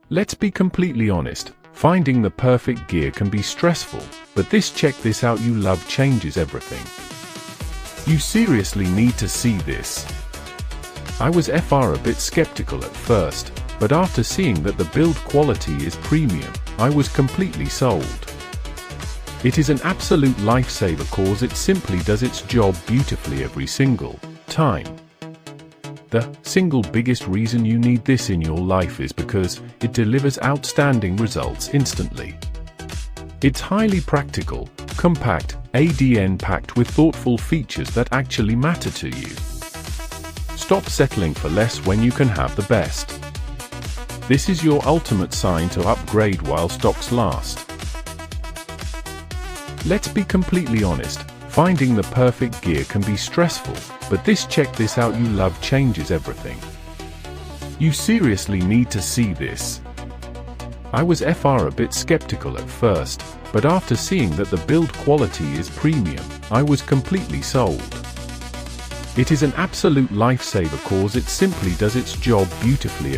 Let's be completely honest, finding the perfect gear can be stressful, but check this out, you love changes everything. You seriously need to see this. I was a bit skeptical at first, but after seeing that the build quality is premium, I was completely sold. It is an absolute lifesaver cause it simply does its job beautifully every single time. The single biggest reason you need this in your life is because it delivers outstanding results instantly. It's highly practical, compact, packed with thoughtful features that actually matter to you. Stop settling for less when you can have the best. This is your ultimate sign to upgrade while stocks last. Let's be completely honest, finding the perfect gear can be stressful, but check this out, you love changes everything. You seriously need to see this. I was a bit skeptical at first, but after seeing that the build quality is premium, I was completely sold. It is an absolute lifesaver cause it simply does its job beautifully